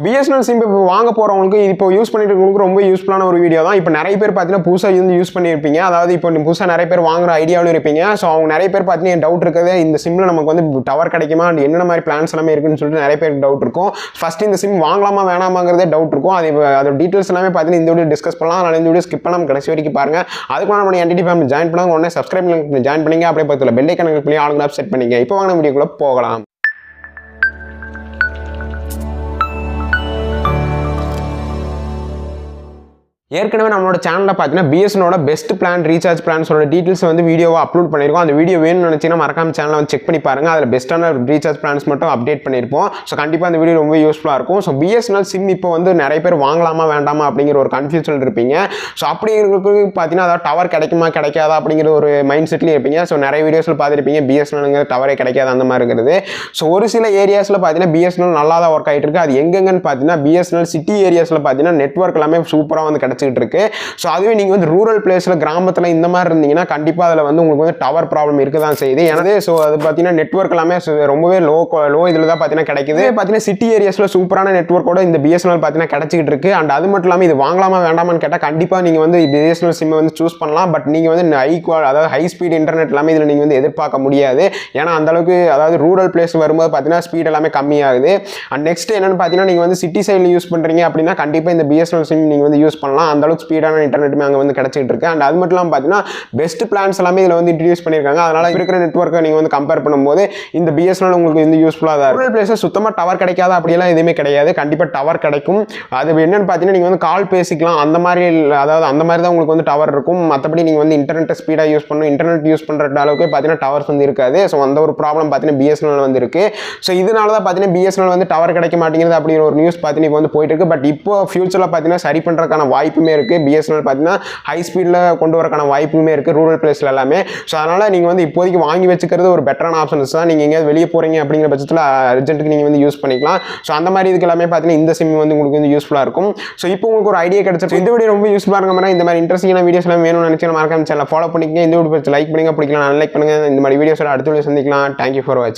BSNL sim இப்போ வாங்க போகிறவங்களுக்கு இப்போ யூஸ் பண்ணிட்டு இருக்கவங்களுக்கு ரொம்ப யூஸ்ஃபுல்லான ஒரு வீடியோ தான். இப்போ நிறைய பேர் பார்த்தீங்கன்னா புதுசாக யூஸ் பண்ணியிருப்பீங்க. அதாவது இப்போ புதுசாக நிறைய பேர் வாங்குற ஐடியாவில் இருப்பீங்க. ஸோ அவங்க நிறைய பேர் பார்த்தீங்கன்னா டவுட் இருக்குது, இந்த சிம்மில் நமக்கு வந்து டவர் கிடைக்குமா, என்னென்ன மாதிரி பிளான்ஸ் எல்லாமே இருக்குன்னு சொல்லிட்டு நிறைய பேருக்கு டவுட் இருக்கும். ஃபஸ்ட்டு இந்த சிம் வாங்கலாமா வேணாமாங்கிறதே டவுட் இருக்கும். அதோட டீட்டெயில்ஸ் எல்லாமே பார்த்தீங்கன்னா இந்த வீடியோ டிஸ்கஸ் பண்ணலாம். அதனால் இந்த வீடியோ ஸ்கிப் பண்ணாமல் கடைசி வரைக்கும் பாருங்கள். அதுக்கு நம்ம என்டிடி ஃபேமிலி ஜாயின் பண்ணாங்க, உடனே சப்ஸ்கிரைப் பண்ணி ஜாயின் பண்ணிங்க. அப்படியே பக்கத்தில் பெல் ஐக்கான் கிளிக் பண்ணி ஆளுங்க செட் பண்ணிங்க. இப்போ வாங்க வீடியோக்குள்ளே போகலாம். ஏற்கனவே நம்மளோட சேனலில் பார்த்தீங்கன்னா பிஎஸ்என்எலோட பெஸ்ட் பிளான் ரீசார்ஜ் பிளான்ஸோட டீட்டெயில்ஸ் வந்து வீடியோவாக அப்லோட் பண்ணியிருக்கோம். அந்த வீடியோ வேணும்னு நினச்சிங்கன்னா மறக்காம சேனலை வந்து செக் பண்ணி பாருங்கள். அதில் பெஸ்ட்டான ரீசார்ஜ் பிளான்ஸ் மட்டும் அப்டேட் பண்ணியிருப்போம். ஸோ கண்டிப்பாக அந்த வீடியோ ரொம்ப யூஸ்ஃபுல்லாக இருக்கும். ஸோ பிஎஸ்என்எல் சிம் இப்போ வந்து நிறைய பேர் வாங்கலாமா வேண்டாமா அப்படிங்கிற ஒரு கன்ஃபியூஷன் இருப்பீங்க. ஸோ அப்படிங்கிறதுக்கு பார்த்தீங்கன்னா அதாவது டவர் கிடைக்குமா கிடைக்காதா அப்படிங்கிற ஒரு மைண்ட் செட்லேயும் இருப்பீங்க. ஸோ நிறைய வீடியோஸில் பார்த்துருப்பீங்க பிஎஸ்என்எல்ங்கிற டவரே கிடைக்காது அந்த மாதிரி இருக்கிறது. ஸோ ஒரு சில ஏரியாஸில் பார்த்தீங்கன்னா பிஎஸ்என்எல் நல்லா தான் ஒர்க் ஆகிட்டு இருக்கு. அது எங்கெங்கன்னு பார்த்தீங்கன்னா பிஎஸ்என்எல் சிட்டி ஏரியாஸில் பார்த்தீங்கன்னா நெட்வொர்க் எல்லாமே சூப்பராக வந்து கிடச்சிக்கிட்டு இருக்கு. ஸோ அதுவே நீங்கள் வந்து ரூரல் பிளேஸில் கிராமத்தில் இந்த மாதிரி இருந்தீங்கன்னா கண்டிப்பாக அதில் வந்து உங்களுக்கு வந்து டவர் ப்ராப்ளம் இருக்க தான் செய்யுது. எனவே ஸோ அது பார்த்தீங்கன்னா நெட்வொர்க் எல்லாமே ரொம்பவே லோ இதில் தான் பார்த்தீங்கன்னா கிடைக்குது. பார்த்தீங்கன்னா சிட்டி ஏரியாஸில் சூப்பரான நெட்வொர்க்கோட இந்த பிஎஸ்என்எல் பார்த்தீங்கன்னா கிடச்சிக்கிட்டு இருக்கு. அண்ட் அது மட்டும் இல்லாமல் இது வாங்கலாமா வேண்டாமான்னு கேட்டால் கண்டிப்பாக நீங்கள் வந்து பிஎஸ்என்எல் சிம்மை வந்து சூஸ் பண்ணலாம். பட் நீங்கள் வந்து அதாவது ஹை ஸ்பீட் இன்டர்நெட் எல்லாமே இதில் நீங்கள் வந்து எதிர்பார்க்க முடியாது. ஏன்னா அந்தளவுக்கு அதாவது ரூரல் பிளேஸ் வரும்போது பார்த்தீங்கன்னா ஸ்பீட் எல்லாமே கம்மியாகுது. அண்ட் நெக்ஸ்ட் என்னென்னு பார்த்தீங்கன்னா நீங்கள் வந்து சிட்டி சைடில் யூஸ் பண்ணுறீங்க அப்படின்னா கண்டிப்பாக இந்த பிஎஸ்என்எல் சிம் நீங்கள் வந்து யூஸ் பண்ணலாம். அந்தளவுக்கு ஸ்பீடான இன்டர்நெட்டுமே அங்கே வந்து கிடைச்சிட்டு இருக்கு. அண்ட் அது மட்டும் இல்லாமல் பார்த்தீங்கன்னா பெஸ்ட் பிளான்ஸ் எல்லாமே இதில் வந்து இன்ட்ரடியூஸ் பண்ணியிருக்காங்க. அதனால இருக்கிற நெட்வொர்க்கை நீங்கள் வந்து கம்பேர் பண்ணும்போது இந்த பிஎஸ்என்எல் உங்களுக்கு வந்து யூஸ்ஃபுல்லாக தான் இருக்கும். ரூரல் பிளேஸில் சுத்தமாக டவர் கிடைக்காத அப்படியெல்லாம் எதுவுமே கிடையாது. கண்டிப்பாக டவர் கிடைக்கும். அது என்னன்னு பார்த்தீங்கன்னா நீங்கள் வந்து கால் பேசிக்கலாம் அந்த மாதிரி, அதாவது அந்த மாதிரி தான் உங்களுக்கு வந்து டவர் இருக்கும். மற்றபடி நீங்கள் வந்து இன்டர்நெட்டை ஸ்பீடாக யூஸ் பண்ணணும், இன்டர்நெட் யூஸ் பண்ணுற அளவுக்கு பார்த்தீங்கன்னா டவர்ஸ் வந்து இருக்காது. ஸோ அந்த ஒரு ப்ராப்ளம் பார்த்தீங்கன்னா பிஎஸ்என்எல் வந்து இருக்கு. ஸோ இதனால தான் பார்த்தீங்கன்னா பிஎஸ்என்எல் வந்து டவர் கிடைக்க மாட்டேங்கிறது அப்படிங்கிற ஒரு நியூஸ் பார்த்தீங்கன்னா இப்போ வந்து போயிட்டு இருக்கு. பட் இப்போ ஃபியூச்சரில் பார்த்தீங்கன்னா சரி பண்ணுறதுக்கான வாய்ப்புமே இருக்கு. பிஎஸ்என்எல் பார்த்தீங்கன்னா ஹை ஸ்பீடில் கொண்டு வரக்கான வாய்ப்புமே இருக்குது ரூரல் பிளேஸில் எல்லாமே. ஸோ அதனால் நீங்கள் வந்து இப்போதைக்கு வாங்கி வச்சுக்கிறது ஒரு பெட்டரான ஆப்ஷன்ஸ் தான். நீங்கள் எங்கேயாவது வெளியே போகிறீங்க அப்படிங்கிற பட்சத்தில் அர்ஜென்ட்டுக்கு நீங்கள் வந்து யூஸ் பண்ணிக்கலாம். ஸோ அந்த மாதிரி இதுக்கு எல்லாமே பார்த்தீங்கன்னா இந்த சிம் வந்து உங்களுக்கு வந்து யூஸ்ஃபுல்லாக இருக்கும். ஸோ இப்போ உங்களுக்கு ஒரு ஐடியா கிடைச்சிருக்கு. இந்த வீடியோ ரொம்ப யூஸ்ஃபுல்லாக இருக்க மாதிரி இந்த மாதிரி இன்ட்ரெஸ்டிங்கான வீடியோஸ் எல்லாம் வேணும்னு நினைச்சா மறக்காம சேனலை ஃபாலோ பண்ணிக்கங்க. இந்த வீடியோ லைக் பண்ணுங்க, பிடிக்கலாம் லைக் பண்ணுங்க. இந்த மாதிரி வீடியோஸ் அடுத்த வீடியோ சந்திக்கலாம். தேங்க்யூ ஃபார் வாட்சிங்.